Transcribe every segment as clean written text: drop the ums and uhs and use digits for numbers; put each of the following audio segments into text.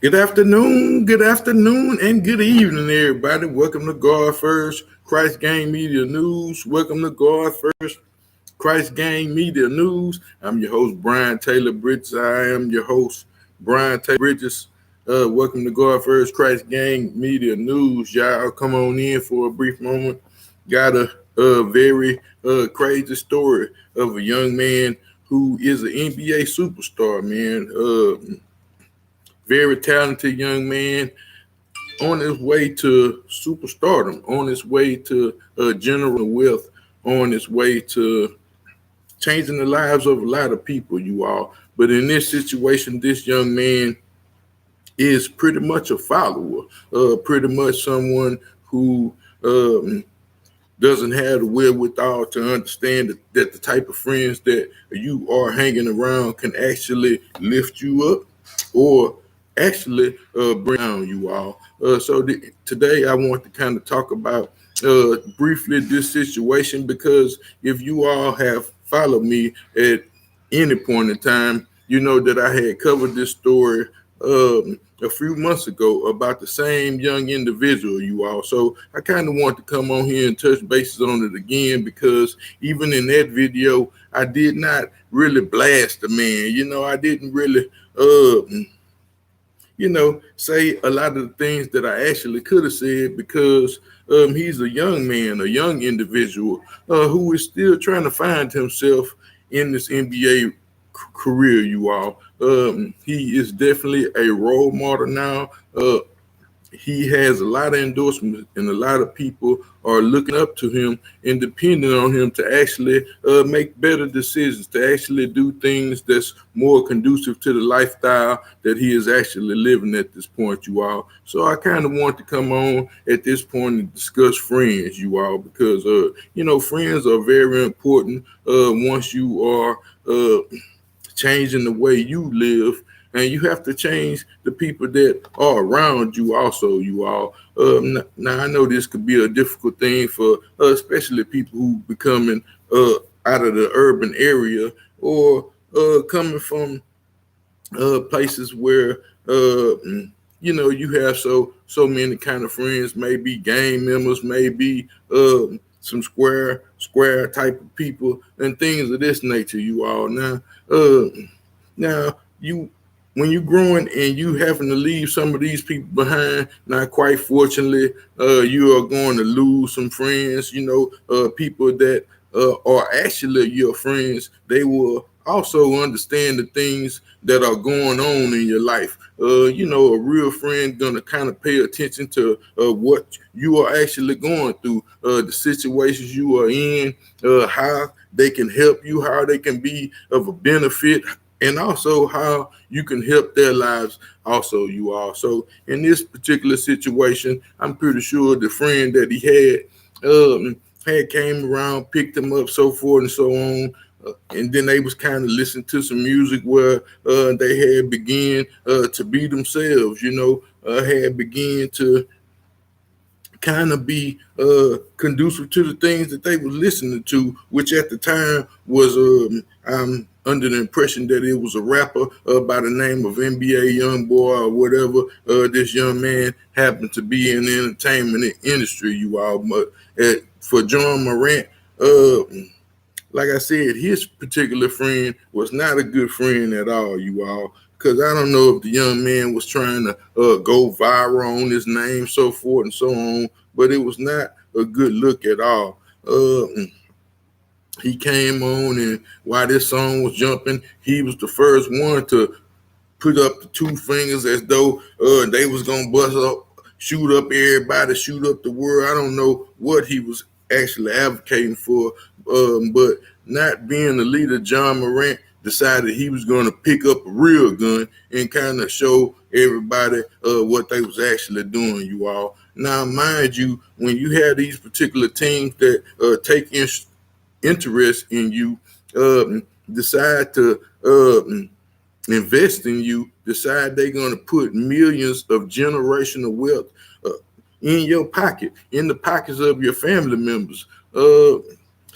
Good afternoon, and good evening, everybody. Welcome to God First Christ Gang Media News. Welcome to God First Christ Gang Media News. I'm your host, Brian Taylor Bridges. I am your host, Brian Taylor Bridges. Welcome to God First Christ Gang Media News. Y'all come on in for a brief moment. Got a very crazy story of a young man who is an NBA superstar, man. Very talented young man on his way to superstardom, on his way to general wealth, on his way to changing the lives of a lot of people, you all. But in this situation, this young man is pretty much a follower, pretty much someone who doesn't have the wherewithal to understand that the type of friends that you are hanging around can actually lift you up or actually bring down you all. Today I want to kind of talk about briefly this situation, because if you all have followed me at any point in time, you know that I had covered this story a few months ago about the same young individual, you all. So I kind of want to come on here and touch bases on it again, because even in that video, I did not really blast the man. I didn't really, say a lot of the things that I actually could have said, because he's a young man, a young individual who is still trying to find himself in this NBA career, you all. He is definitely a role model now. He has a lot of endorsements, and a lot of people are looking up to him and depending on him to actually make better decisions, to actually do things that's more conducive to the lifestyle that he is actually living at this point, you all. So I kind of want to come on at this point and discuss friends, you all, because friends are very important once you are changing the way you live, and you have to change the people that are around you also, you all. Now I know this could be a difficult thing for especially people who becoming out of the urban area, or coming from places where you have so many kind of friends, maybe gang members, maybe some square type of people and things of this nature, you all. Now you when you're growing and you having to leave some of these people behind, now quite fortunately, you are going to lose some friends, people that are actually your friends. They will also understand the things that are going on in your life. A real friend gonna kind of pay attention to what you are actually going through, the situations you are in, how they can help you, how they can be of a benefit, and also how you can help their lives also, you all. So in this particular situation, I'm pretty sure the friend that he had came around, picked him up, so forth and so on. And then they was kind of listening to some music where they had began to be themselves, had began to kind of be conducive to the things that they were listening to, which at the time was I'm under the impression that it was a rapper by the name of NBA Young Boy or whatever. This young man happened to be in the entertainment industry, you all. But for John Morant, like I said, his particular friend was not a good friend at all, you all. Because I don't know if the young man was trying to go viral on his name, so forth and so on, but it was not a good look at all. He came on, and while this song was jumping, he was the first one to put up the two fingers as though they was gonna bust up, shoot up everybody, shoot up the world. I don't know what he was actually advocating for, but not being the leader, John Morant decided he was going to pick up a real gun and kind of show everybody what they was actually doing, you all. Now, mind you, when you have these particular teams that take interest in you, decide to invest in you, decide they're going to put millions of generational wealth in your pocket, in the pockets of your family members,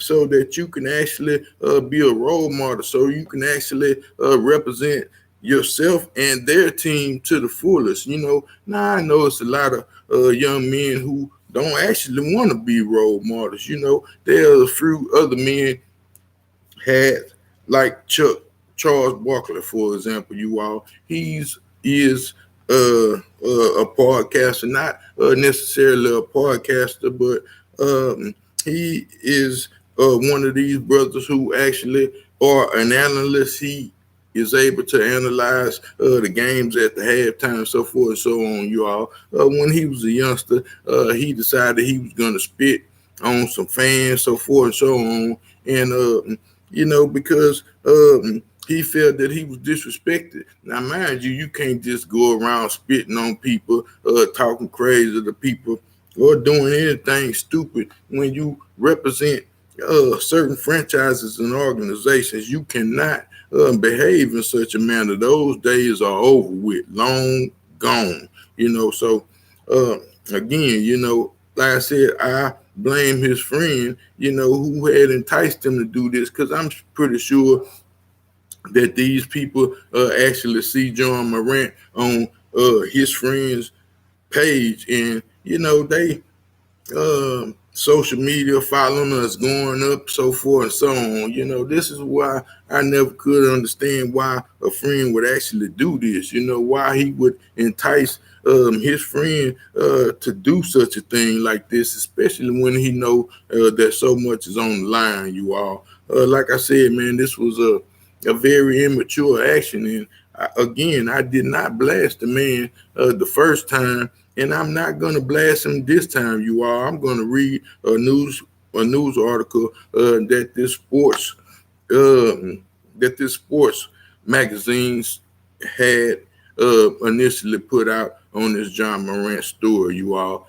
so that you can actually be a role model, so you can actually represent yourself and their team to the fullest. Now I know it's a lot of young men who don't actually want to be role models. There are a few other men had like Charles Barkley, for example. You all, he's is a podcaster, not necessarily a podcaster, but he is one of these brothers who actually are an analyst. He is able to analyze the games at the halftime, so forth and so on. You all, when he was a youngster, he decided he was going to spit on some fans, so forth and so on, and because he felt that he was disrespected. Now, mind you, you can't just go around spitting on people, talking crazy to people, or doing anything stupid when you represent certain franchises and organizations. You cannot behave in such a manner. Those days are over with, long gone. So uh, again, like I said, I blame his friend, who had enticed him to do this, because I'm pretty sure that these people actually see John Morant on his friend's page, and they social media following us going up, so forth and so on. This is why I never could understand why a friend would actually do this. Why he would entice his friend to do such a thing like this, especially when he know that so much is on the line. You all, like I said, man, this was a very immature action, and again, I did not blast the man the first time, and I'm not going to blast him this time. You all, I'm going to read a news article that this sports magazines had initially put out on this John Morant story. You all,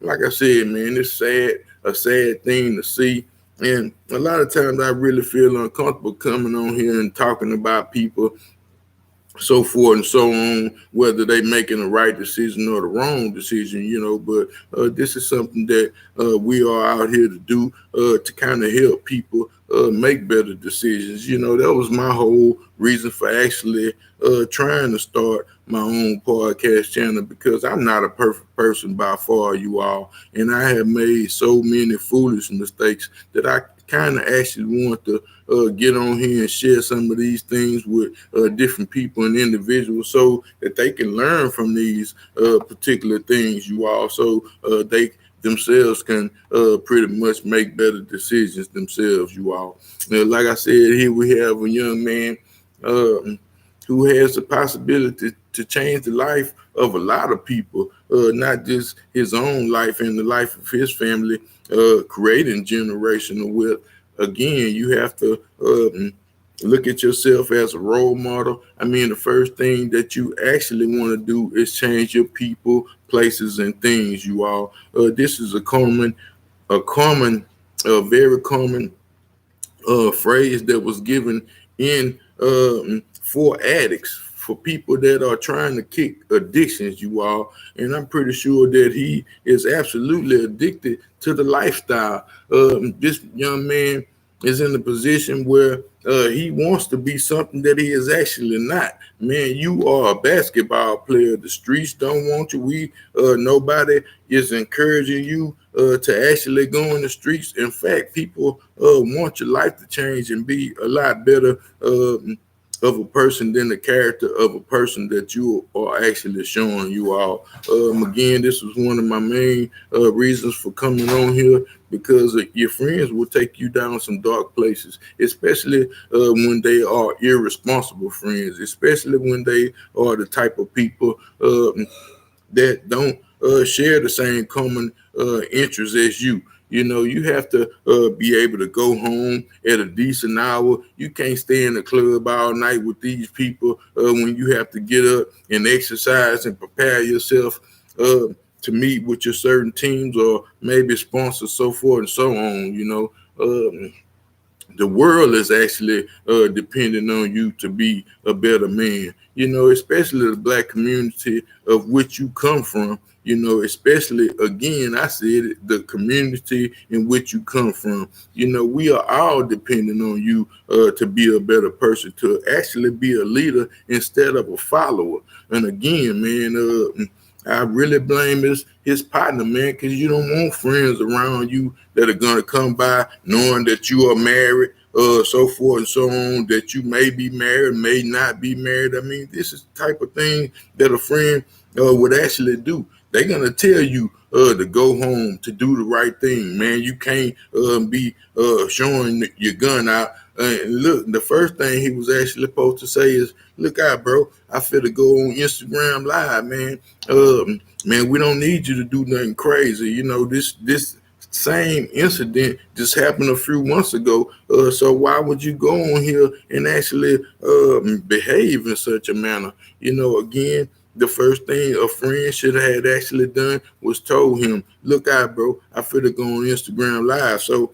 like I said, man, it's a sad thing to see. And a lot of times I really feel uncomfortable coming on here and talking about people, so forth and so on, whether they making the right decision or the wrong decision. But this is something that we are out here to do, to kind of help people make better decisions. That was my whole reason for actually trying to start my own podcast channel, because I'm not a perfect person by far, you all, and I have made so many foolish mistakes that I kind of actually want to get on here and share some of these things with different people and individuals, so that they can learn from these particular things, you all, so they themselves can pretty much make better decisions themselves, you all. Like I said, here we have a young man who has the possibility to change the life of a lot of people, not just his own life and the life of his family, creating generational wealth. Again, you have to look at yourself as a role model. I mean, the first thing that you actually want to do is change your people, places, and things. You all, this is a very common phrase that was given in for addicts, for people that are trying to kick addictions, you all. And I'm pretty sure that he is absolutely addicted to the lifestyle. This young man is in a position where he wants to be something that he is actually not. Man, you are a basketball player. The streets don't want you. Nobody is encouraging you to actually go in the streets. In fact, people want your life to change and be a lot better of a person than the character of a person that you are actually showing, you all. Again, this was one of my main reasons for coming on here, because your friends will take you down some dark places, especially when they are irresponsible friends, especially when they are the type of people that don't share the same common interests as you. You have to be able to go home at a decent hour. You can't stay in the club all night with these people when you have to get up and exercise and prepare yourself to meet with your certain teams or maybe sponsors, so forth and so on. The world is actually depending on you to be a better man, especially the black community of which you come from. especially again, I said it, the community in which you come from. We are all depending on you to be a better person, to actually be a leader instead of a follower. And again, man, I really blame his partner, man, because you don't want friends around you that are gonna come by knowing that you are married, so forth and so on, that you may be married, may not be married. I mean, this is the type of thing that a friend would actually do. They're gonna tell you to go home, to do the right thing, man. You can't be showing your gun out. And look, the first thing he was actually supposed to say is, "Look out, bro! I finna go on Instagram Live, man. Man, we don't need you to do nothing crazy. This same incident just happened a few months ago. So why would you go on here and actually behave in such a manner? Again, the first thing a friend should have had actually done was told him, look out, bro, I finna go on Instagram Live. So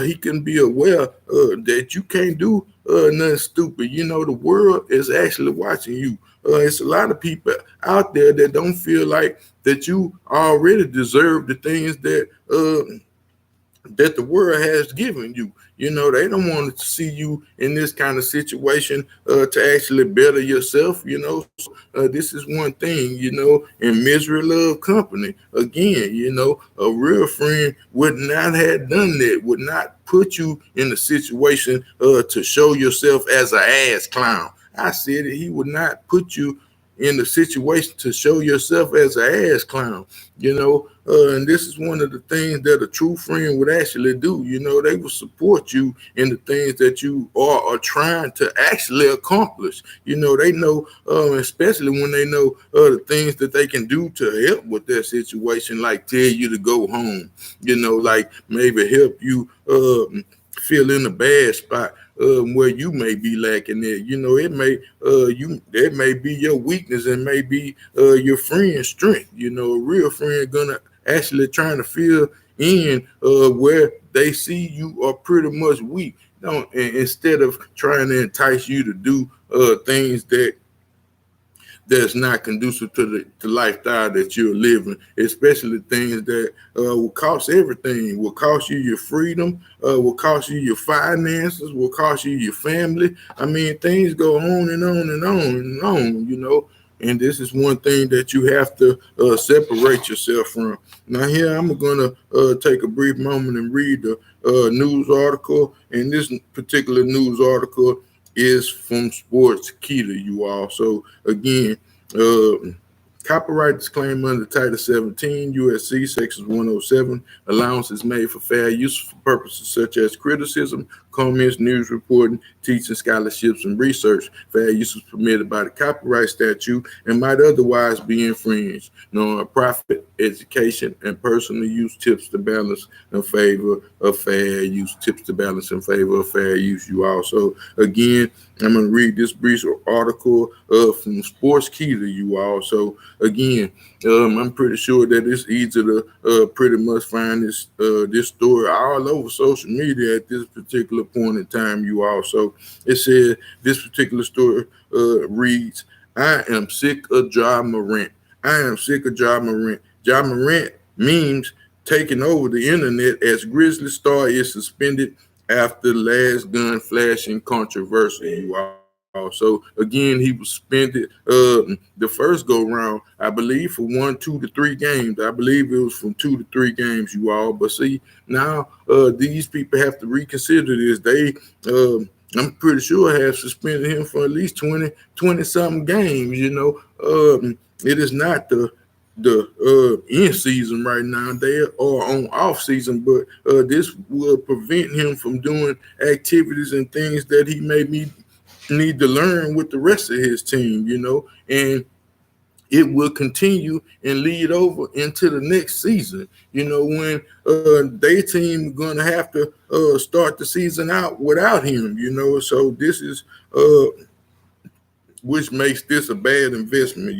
he can be aware that you can't do nothing stupid. The world is actually watching you. It's a lot of people out there that don't feel like that you already deserve the things that the world has given you. They don't want to see you in this kind of situation to actually better yourself. So this is one thing, and misery love company. Again, a real friend would not have done that, would not put you in a situation to show yourself as an ass clown. I said it, he would not put you in the situation to show yourself as an ass clown, and this is one of the things that a true friend would actually do. They will support you in the things that you are trying to actually accomplish. They know, especially when they know the things that they can do to help with that situation, like tell you to go home, like maybe help you feel in a bad spot where you may be lacking it. It may be your weakness and may be your friend's strength. A real friend gonna actually trying to fill in where they see you are pretty much weak. Instead of trying to entice you to do things that's not conducive to the lifestyle that you're living, especially things that will cost everything, will cost you your freedom, will cost you your finances, will cost you your family. I mean, things go on and on and on and on. And this is one thing that you have to separate yourself from. Now, here I'm going to take a brief moment and read the news article. And this particular news article is from Sports Kita, you all. So again, copyright disclaimer under Title 17 USC Section 107. Allowance is made for fair use for purposes such as criticism, comments, news reporting, teaching, scholarships, and research. Fair use is permitted by the copyright statute and might otherwise be infringed. Non-profit, education, and personal use tips to balance in favor of fair use. Tips to balance in favor of fair use, you all. So again, I'm going to read this brief article from Sports Kita, you all. So again, I'm pretty sure that it's easy to pretty much find this story all over social media at this particular point in time, you all. So it said this particular story reads, I am sick of Ja Morant. I am sick of Ja Morant. Ja Morant memes taking over the internet as Grizzly star is suspended after last gun flashing controversy, you all. So again, he was suspended the first go round, I believe, for 1, 2 to 3 games. I believe it was from 2 to 3 games, you all. But see, now these people have to reconsider this. They I'm pretty sure have suspended him for at least 20 something games. It is not the end season right now. They are on off season, but this will prevent him from doing activities and things that he may need to learn with the rest of his team, and it will continue and lead over into the next season, when their team going to have to start the season out without him, so this is which makes this a bad investment.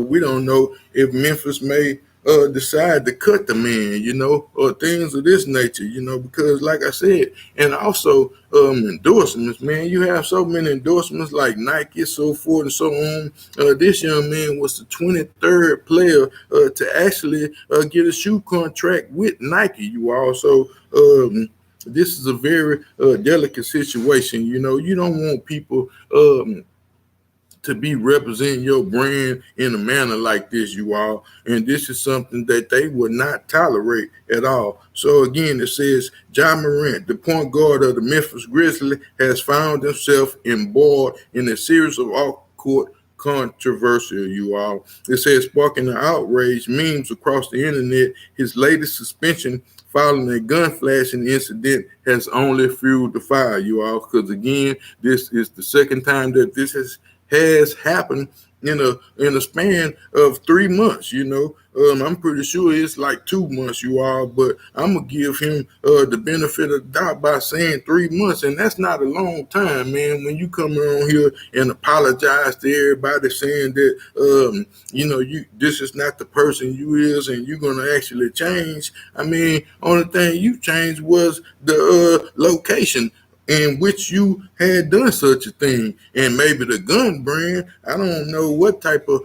We don't know if Memphis may decide to cut the man, or things of this nature, because like I said, and also endorsements, man. You have so many endorsements like Nike, so forth and so on. This young man was the 23rd player to actually get a shoe contract with Nike. You also. This is a very delicate situation. You don't want people to be representing your brand in a manner like this, you all. And this is something that they would not tolerate at all. So again, it says Ja Morant, the point guard of the Memphis Grizzlies, has found himself embroiled in a series of off-court controversial, you all. It says sparking the outrage memes across the internet. His latest suspension following a gun flashing incident has only fueled the fire, you all. Because again, this is the second time that this has happened in a span of 3 months. I'm pretty sure it's like 2 months, you all, but I'm gonna give him the benefit of the doubt by saying 3 months, and that's not a long time, man. When you come around here and apologize to everybody, saying that you this is not the person you is, and you're gonna actually change. I mean, only thing you changed was the location in which you had done such a thing, and maybe the gun brand. I don't know what type of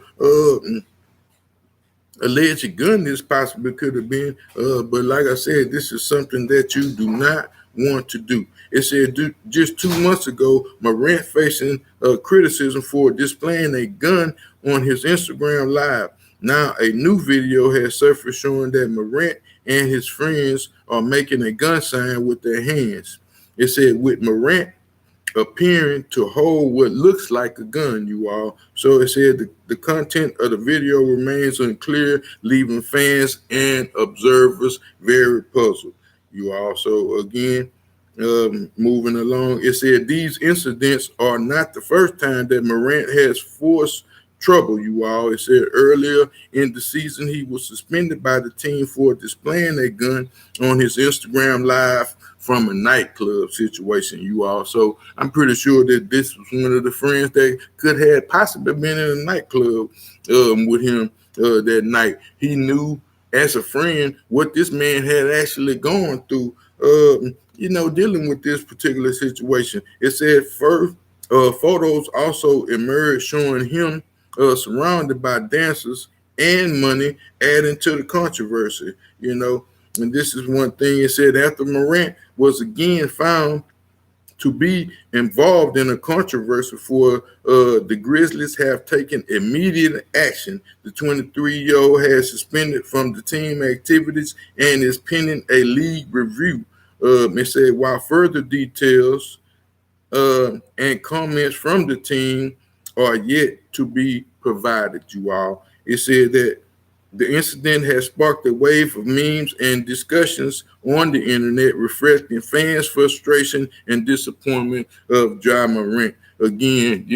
alleged gun this possibly could have been, but like I said, this is something that you do not want to do. It said just 2 months ago, Morant facing criticism for displaying a gun on his Instagram Live. Now, a new video has surfaced showing that Morant and his friends are making a gun sign with their hands. It said with Morant appearing to hold what looks like a gun, you all. So it said the content of the video remains unclear, leaving fans and observers very puzzled, you all. So again, moving along, it said these incidents are not the first time that Morant has forced trouble, you all. It said earlier in the season he was suspended by the team for displaying a gun on his Instagram Live from a nightclub situation, you all. So I'm pretty sure that this was one of the friends that could have possibly been in a nightclub with him that night. He knew as a friend what this man had actually gone through, dealing with this particular situation. It said first, photos also emerged showing him surrounded by dancers and money, adding to the controversy. And this is one thing it said after Morant was again found to be involved in a controversy for the Grizzlies have taken immediate action. The 23-year-old has suspended from the team activities and is pending a league review. It said while further details and comments from the team are yet to be provided, you all. It said that the incident has sparked a wave of memes and discussions on the internet, reflecting fans' frustration and disappointment of Ja Morant. Again,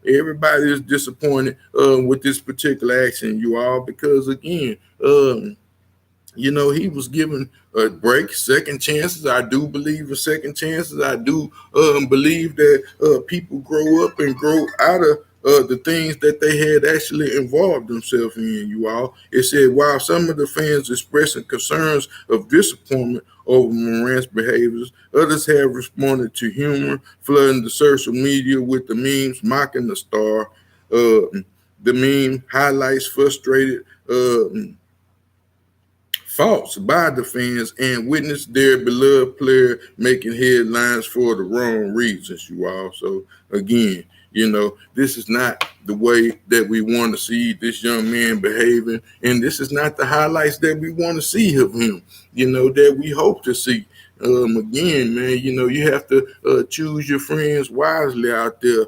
everybody is disappointed with this particular action, you all, because again, he was given a break, second chances. I do believe in second chances. I do believe that people grow up and grow out of the things that they had actually involved themselves in, you all. It said, while some of the fans expressing concerns of disappointment over Morant's behaviors, others have responded to humor, flooding the social media with the memes mocking the star. The meme highlights frustrated faults by the fans and witnessed their beloved player making headlines for the wrong reasons, you all. So again, this is not the way that we want to see this young man behaving, and this is not the highlights that we want to see of him, that we hope to see. Again, man, you have to choose your friends wisely out there.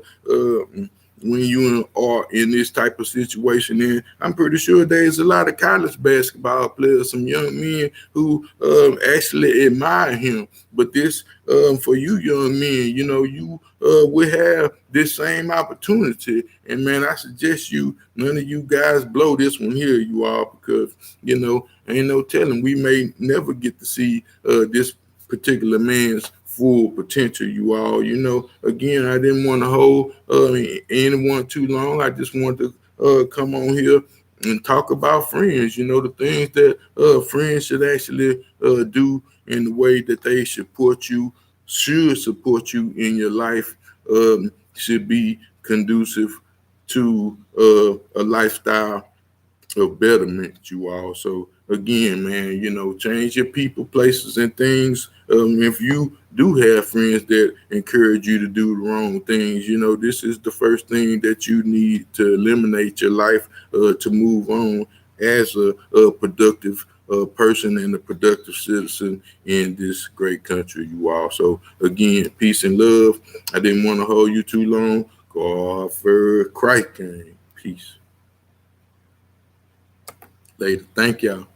When you are in this type of situation. And I'm pretty sure there's a lot of college basketball players, some young men who actually admire him. But this, for you young men, you will have this same opportunity. And man, I suggest none of you guys blow this one here, you all, because, ain't no telling. We may never get to see this particular man's full potential, you all. Again, I didn't want to hold anyone too long. I just wanted to come on here and talk about friends. You know, the things that friends should actually do in the way that they should support you in your life, should be conducive to a lifestyle of betterment, you all. So again, man, you know, change your people, places, and things. If you do have friends that encourage you to do the wrong things, you know, this is the first thing that you need to eliminate your life to move on as a productive person and a productive citizen in this great country, you all. So again, peace and love. I didn't want to hold you too long. God for Christ came. Peace. Later. Thank y'all.